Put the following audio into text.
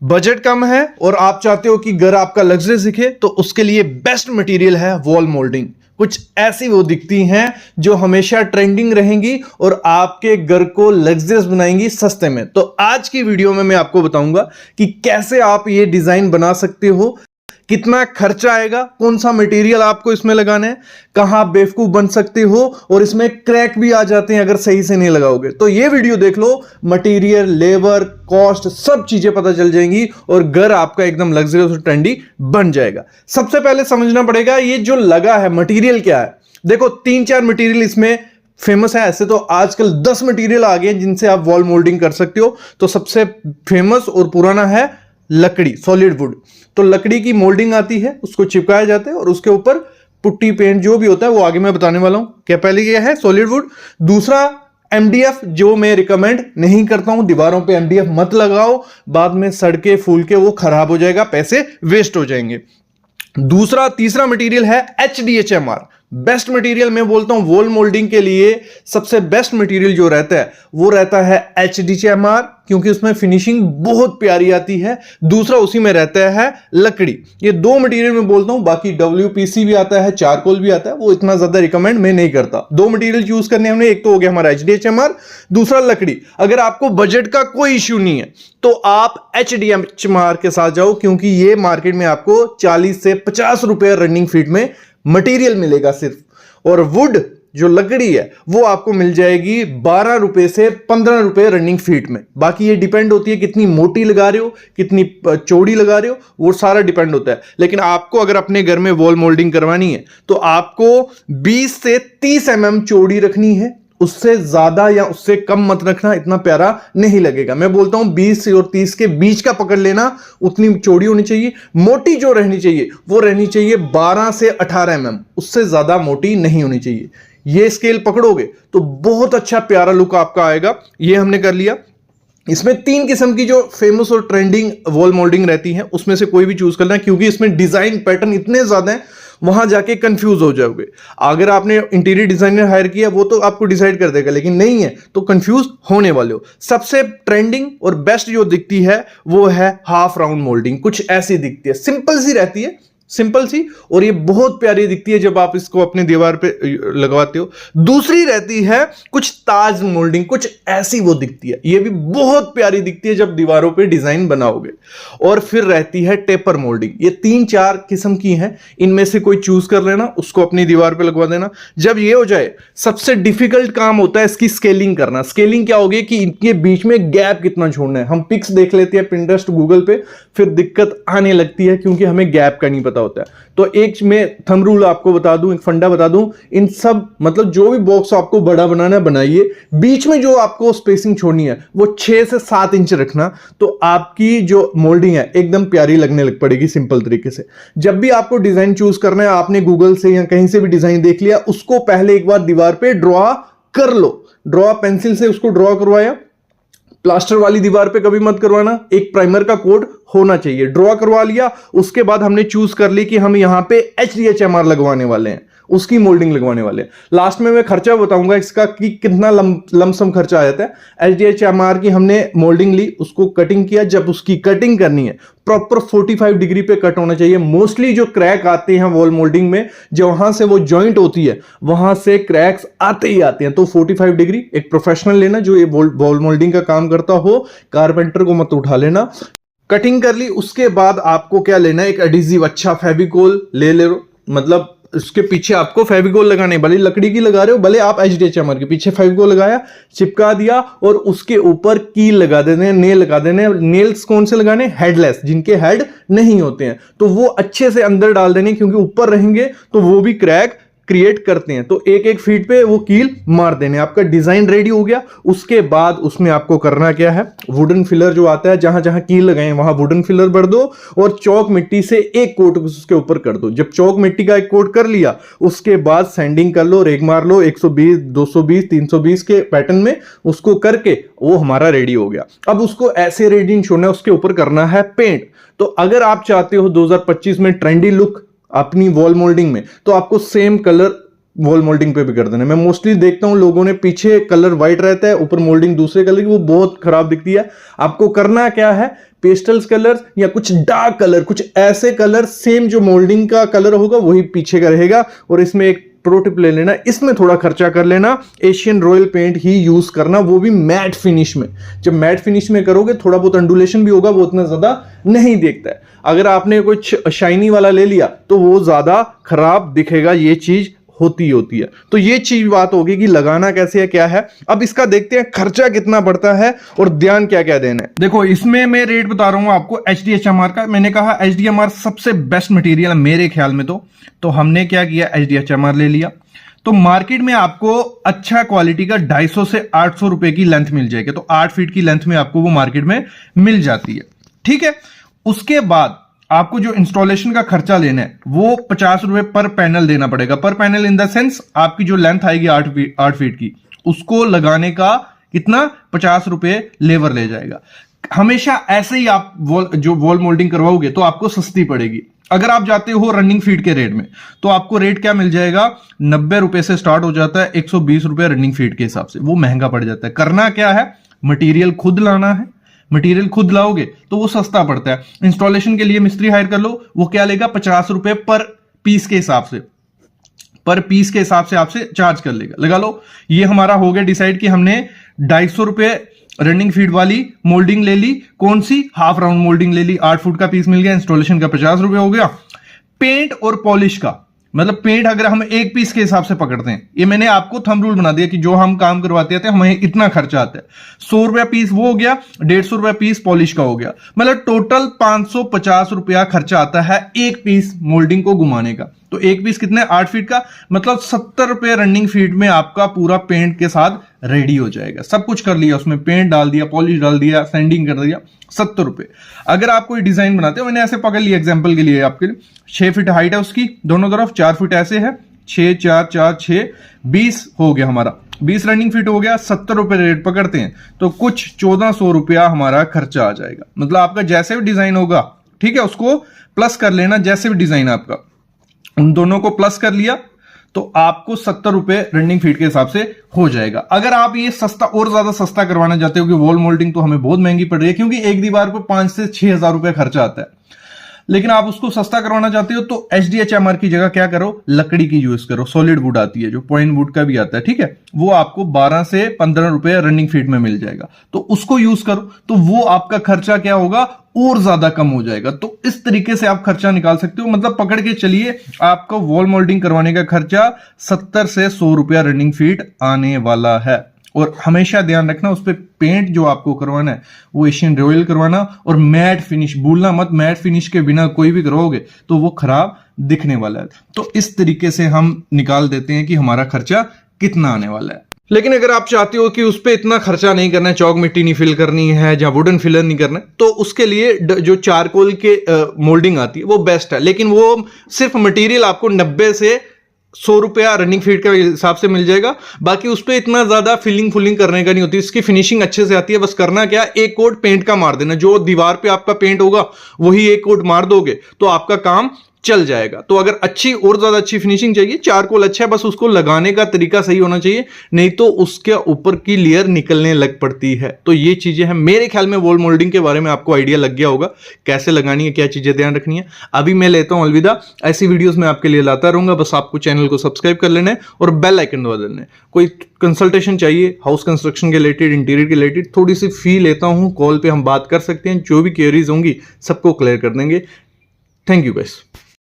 Budget कम है और आप चाहते हो कि घर आपका लग्जरियस दिखे, तो उसके लिए बेस्ट मटेरियल है वॉल मोल्डिंग। कुछ ऐसी वो दिखती हैं जो हमेशा ट्रेंडिंग रहेंगी और आपके घर को लग्जरियस बनाएंगी सस्ते में। तो आज की वीडियो में मैं आपको बताऊंगा कि कैसे आप ये डिजाइन बना सकते हो, कितना खर्चा आएगा, कौन सा मटेरियल आपको इसमें लगाना है, कहां बेवकूफ बन सकते हो और इसमें क्रैक भी आ जाते हैं अगर सही से नहीं लगाओगे। तो ये वीडियो देख लो, मटेरियल, लेबर, कॉस्ट, सब चीजें पता चल जाएंगी और घर आपका एकदम लग्जरियस और ट्रेंडी बन जाएगा। सबसे पहले समझना पड़ेगा ये जो लगा है मटेरियल क्या है। देखो 3-4 मटेरियल इसमें फेमस है। ऐसे तो आजकल 10 मटेरियल आ गए हैं जिनसे आप वॉल मोल्डिंग कर सकते हो। तो सबसे फेमस और पुराना है लकड़ी, सॉलिड वुड। तो लकड़ी की मोल्डिंग आती है, उसको चिपकाया जाता है और उसके ऊपर पुट्टी, पेंट जो भी होता है वो आगे मैं बताने वाला हूं। क्या पहले ये है सॉलिड वुड। दूसरा एमडीएफ, जो मैं रिकमेंड नहीं करता हूं। दीवारों पे एमडीएफ मत लगाओ, बाद में सड़के फूल के वो खराब हो जाएगा, पैसे वेस्ट हो जाएंगे। तीसरा मटेरियल है एचडीएचएमआर। बेस्ट मटेरियल मैं बोलता हूं वॉल मोल्डिंग के लिए सबसे बेस्ट मटेरियल जो रहता है वो रहता है एचडीएचएमआर, क्योंकि उसमें फिनिशिंग बहुत प्यारी आती है। दूसरा उसी में रहता है लकड़ी। ये 2 मटेरियल मैं बोलता हूं। बाकी डब्ल्यूपीसी भी आता है, चारकोल भी आता है, वो इतना ज्यादा रिकमेंड मैं नहीं करता। 2 मटेरियल चूज करने हमने, एक तो हो गया हमारा एचडीएचएमआर, दूसरा लकड़ी। अगर आपको बजट का कोई इश्यू नहीं है तो आप एचडीएचएमआर के साथ जाओ, क्योंकि ये मार्केट में आपको 40 से 50 रुपए रनिंग फीट में मटेरियल मिलेगा सिर्फ। और वुड जो लकड़ी है वो आपको मिल जाएगी 12 रुपए से 15 रुपए रनिंग फीट में। बाकी ये डिपेंड होती है कितनी मोटी लगा रहे हो, कितनी चौड़ी लगा रहे हो, वो सारा डिपेंड होता है। लेकिन आपको अगर अपने घर में वॉल मोल्डिंग करवानी है तो आपको 20 से 30 mm चौड़ी रखनी है। उससे ज्यादा या उससे कम मत रखना, इतना प्यारा नहीं लगेगा। मैं बोलता हूं 20 और 30 के बीच का पकड़ लेना, उतनी चौड़ी होनी चाहिए। मोटी जो रहनी चाहिए वो रहनी चाहिए 12 से 18 mm, उससे ज्यादा मोटी नहीं होनी चाहिए। ये स्केल पकड़ोगे तो बहुत अच्छा प्यारा लुक आपका आएगा। ये हमने कर लिया। इसमें 3 किस्म की जो फेमस और ट्रेंडिंग वॉल मोल्डिंग रहती है उसमें से कोई भी चूज करना है, क्योंकि इसमें डिजाइन पैटर्न इतने ज्यादा हैं, वहां जाके कंफ्यूज हो जाओगे। अगर आपने इंटीरियर डिजाइनर हायर किया वो तो आपको डिसाइड कर देगा, लेकिन नहीं है तो कंफ्यूज होने वाले हो। सबसे ट्रेंडिंग और बेस्ट जो दिखती है वो है हाफ राउंड मोल्डिंग। कुछ ऐसी दिखती है, सिंपल सी रहती है, सिंपल सी, और ये बहुत प्यारी दिखती है जब आप इसको अपनी दीवार पे लगवाते हो। दूसरी रहती है कुछ ताज मोल्डिंग, कुछ ऐसी वो दिखती है, ये भी बहुत प्यारी दिखती है जब दीवारों पे डिजाइन बनाओगे। और फिर रहती है टेपर मोल्डिंग। ये 3-4 किस्म की हैं, इनमें से कोई चूज कर लेना, उसको अपनी दीवार पे लगवा देना। जब ये हो जाए, सबसे डिफिकल्ट काम होता है इसकी स्केलिंग करना। स्केलिंग क्या होगी कि इनके बीच में गैप कितना छोड़ना है। हम पिक्स देख लेते हैं पिंटरेस्ट, गूगल पे, फिर दिक्कत आने लगती है क्योंकि हमें गैप का नहीं पता होता है। तो एक मैं थंब रूल आपको बता दूं, एक फंडा बता दूं, इन सब मतलब जो भी बॉक्स आपको बड़ा बनाना है बनाइए, बीच में जो आपको स्पेसिंग छोड़नी है वो 6 से 7 इंच रखना। तो आपकी जो मोल्डिंग है एकदम प्यारी लगने लग पड़ेगी सिंपल तरीके से। जब भी आपको डिजाइन चूज करना है, आपने गूगल से या कहीं से भी डिजाइन देख लिया, उसको पहले एक बार दीवार पे ड्रॉ कर लो। ड्रॉ पेंसिल से उसको ड्रॉ करवाया, प्लास्टर वाली दीवार पे कभी मत करवाना, एक प्राइमर का कोड होना चाहिए। ड्रॉ करवा लिया, उसके बाद हमने चूज कर ली कि हम यहां पे एचडीएचएमआर लगवाने वाले हैं, उसकी मोल्डिंग लगवाने वाले हैं। लास्ट में मैं खर्चा बताऊंगा इसका कि कितना लमसम खर्चा आ जाता है। एचडीएचएमआर की हमने मोल्डिंग ली, उसको कटिंग किया। जब उसकी कटिंग करनी है प्रॉपर 45 डिग्री पे कट होना चाहिए। मोस्टली जो क्रैक आते हैं वॉल मोल्डिंग में, जहां से वो जॉइंट होती है वहां से क्रैक्स आते ही आते हैं। तो 45 डिग्री एक प्रोफेशनल लेना जो ये वॉल मोल्डिंग का काम करता हो, कारपेंटर को मत उठा लेना। कटिंग कर ली, उसके बाद आपको क्या लेना है, एक एडिजिव अच्छा फेविकोल ले लो। मतलब उसके पीछे आपको फेविकोल लगाने, भले लकड़ी की लगा रहे हो, भले आप एचडीएचएमआर के पीछे फेविकोल लगाया, चिपका दिया और उसके ऊपर कील लगा देने, नेल लगा देने। नेल्स कौन से लगाने, हेडलेस, जिनके हेड नहीं होते हैं, तो वो अच्छे से अंदर डाल देने, क्योंकि ऊपर रहेंगे तो वो भी क्रैक क्रिएट करते हैं। तो 1-1 फीट पे वो कील मार देने। आपका डिजाइन रेडी हो गया। उसके बाद उसमें आपको करना क्या है, वुडन फिलर जो आता है, जहां जहां कील लगाए वहां वुडन फिलर भर दो और चौक मिट्टी से एक कोट उसके ऊपर कर दो। जब चौक मिट्टी का एक कोट कर लिया, उसके बाद सैंडिंग कर लो, रेग मार लो 120, 220, 320 के पैटर्न में, उसको करके वो हमारा रेडी हो गया। अब उसको ऐसे रेडी नहीं छोड़ना है, उसके ऊपर करना है पेंट। तो अगर आप चाहते हो 2025 में ट्रेंडी लुक अपनी वॉल मोल्डिंग में, तो आपको सेम कलर वॉल मोल्डिंग पे भी कर देना। मैं मोस्टली देखता हूं लोगों ने पीछे कलर व्हाइट रहता है, ऊपर मोल्डिंग दूसरे कलर की, वो बहुत खराब दिखती है। आपको करना क्या है, पेस्टल्स कलर्स या कुछ डार्क कलर, कुछ ऐसे कलर सेम जो मोल्डिंग का कलर होगा वही पीछे का रहेगा। और इसमें एक प्रो टिप ले लेना, इसमें थोड़ा खर्चा कर लेना, एशियन रॉयल पेंट ही यूज करना, वो भी मैट फिनिश में। जब मैट फिनिश में करोगे थोड़ा बहुत अंडुलेशन भी होगा, वो उतना ज्यादा नहीं दिखता है। अगर आपने कुछ शाइनी वाला ले लिया तो वो ज्यादा खराब दिखेगा, ये चीज होती है। तो ये चीज बात होगी कि लगाना कैसे है, क्या है। अब इसका देखते हैं खर्चा कितना पड़ता है और ध्यान क्या क्या देना है। देखो इसमें मैं रेट बता रहा हूं आपको HDHMR का। मैंने कहा HDMR सबसे बेस्ट मटेरियल है मेरे ख्याल में। तो हमने क्या किया, HDHMR ले लिया। तो मार्केट में आपको अच्छा क्वालिटी का 250 से 800 रुपए की लेंथ मिल जाएगी। तो 8 फीट की लेंथ में आपको वो मार्केट में मिल जाती है, ठीक है। उसके बाद आपको जो इंस्टॉलेशन का खर्चा लेना है वो 50 रुपए पर पैनल देना पड़ेगा। पर पैनल इन द सेंस आपकी जो लेंथ आएगी 8 फीट की, उसको लगाने का कितना, 50 रुपए लेबर ले जाएगा। हमेशा ऐसे ही आप जो वॉल मोल्डिंग करवाओगे तो आपको सस्ती पड़ेगी। अगर आप जाते हो रनिंग फीट के रेट में तो आपको रेट क्या मिल जाएगा, 90 रुपए से स्टार्ट हो जाता है, 120 रुपए रनिंग फीट के हिसाब से। वो महंगा पड़ जाता है। करना क्या है, मटीरियल खुद लाना है। मटेरियल खुद लाओगे तो वो सस्ता पड़ता है। इंस्टॉलेशन के लिए मिस्त्री हायर कर लो, वो क्या लेगा, 50 रुपए पर पीस के हिसाब से, पर पीस के हिसाब से आपसे चार्ज कर लेगा। लगा लो, ये हमारा हो गया डिसाइड कि हमने 250 रुपए रनिंग फीड वाली मोल्डिंग ले ली। कौन सी, हाफ राउंड मोल्डिंग ले ली, 8 फुट का पीस मिल गया। इंस्टॉलेशन का 50 रुपए हो गया। पेंट और पॉलिश का मतलब पेंट अगर हम एक पीस के हिसाब से पकड़ते हैं, ये मैंने आपको थंब रूल बना दिया कि जो हम काम करवाते थे हमें इतना खर्चा आता है। 100 रुपया पीस वो हो गया, 150 रुपया पीस पॉलिश का हो गया। मतलब टोटल 550 रुपया खर्चा आता है एक पीस मोल्डिंग को घुमाने का। तो एक पीस कितने, 8 फीट का, मतलब 70 रुपए रनिंग फीट में आपका पूरा पेंट के साथ रेडी हो जाएगा। सब कुछ कर लिया, उसमें पेंट डाल दिया, पॉलिश डाल दिया, सैंडिंग कर दिया, 70 रुपए। अगर आप कोई डिजाइन बनाते हो, मैंने ऐसे पकड़ लिया एग्जांपल के लिए आपके लिए, 6 फीट हाइट है उसकी दोनों तरफ, 4 फीट ऐसे है, 6 4 4 6 20 हो गया हमारा, 20 रनिंग फीट हो गया। 70 रुपए रेट पकड़ते हैं तो कुछ 1400 रुपया हमारा खर्चा आ जाएगा। मतलब आपका जैसे भी डिजाइन होगा, ठीक है, उसको प्लस कर लेना। जैसे भी डिजाइन आपका, उन दोनों को प्लस कर लिया तो आपको 70 रुपए रनिंग फीट के हिसाब से हो जाएगा। अगर आप ये सस्ता और ज्यादा सस्ता करवाना चाहते हो कि वॉल मोल्डिंग तो हमें बहुत महंगी पड़ रही है, क्योंकि एक दीवार पर 5 से 6 हजार रुपए खर्चा आता है, लेकिन आप उसको सस्ता करवाना चाहते हो तो HDHMR की जगह क्या करो, लकड़ी की यूज करो। सॉलिड वुड आती है, जो पॉइंट वुड का भी आता है, ठीक है, वो आपको 12 से 15 रुपए रनिंग फीट में मिल जाएगा। तो उसको यूज करो, तो वो आपका खर्चा क्या होगा, और ज्यादा कम हो जाएगा। तो इस तरीके से आप खर्चा निकाल सकते हो। मतलब पकड़ के चलिए, आपका वॉल मोल्डिंग करवाने का खर्चा 70 से 100 रुपया रनिंग फीट आने वाला है। और हमेशा ध्यान रखना, उस पर पेंट जो आपको करवाना है वो एशियन रॉयल करवाना, और मैट फिनिश भूलना मत। मैट फिनिश के बिना कोई भी करवाओगे तो वो खराब दिखने वाला है। तो इस तरीके से हम निकाल देते हैं कि हमारा खर्चा कितना आने वाला है। लेकिन अगर आप चाहते हो कि उस पर इतना खर्चा नहीं करना है, चौक मिट्टी नहीं फिल करनी है या वुडन फिलर नहीं करना है, तो उसके लिए जो चारकोल के मोल्डिंग आती है वो बेस्ट है। लेकिन वो सिर्फ मटेरियल आपको 90 से 100 रुपया रनिंग फीट के हिसाब से मिल जाएगा। बाकी उस पर इतना ज्यादा फिलिंग करने का नहीं होती, इसकी फिनिशिंग अच्छे से आती है। बस करना क्या, एक कोट पेंट का मार देना। जो दीवार पे आपका पेंट होगा वही एक कोट मार दोगे तो आपका काम चल जाएगा। तो अगर अच्छी और ज्यादा अच्छी फिनिशिंग चाहिए, चारकोल अच्छा है, बस उसको लगाने का तरीका सही होना चाहिए, नहीं तो उसके ऊपर की लेयर निकलने लग पड़ती है। तो ये चीजें हैं। मेरे ख्याल में वॉल मोल्डिंग के बारे में आपको आइडिया लग गया होगा, कैसे लगानी है, क्या चीजें ध्यान रखनी है। अभी मैं लेता हूं अलविदा, ऐसी वीडियोस मैं आपके लिए लाता रहूंगा। बस आपको चैनल को सब्सक्राइब कर लेना है और बेल आइकन दबा देना है। कोई कंसल्टेशन चाहिए हाउस कंस्ट्रक्शन के रिलेटेड, इंटीरियर के रिलेटेड, थोड़ी सी फी लेता हूं, कॉल पे हम बात कर सकते हैं। जो भी क्वेरीज होंगी सबको क्लियर कर देंगे। Thank you guys.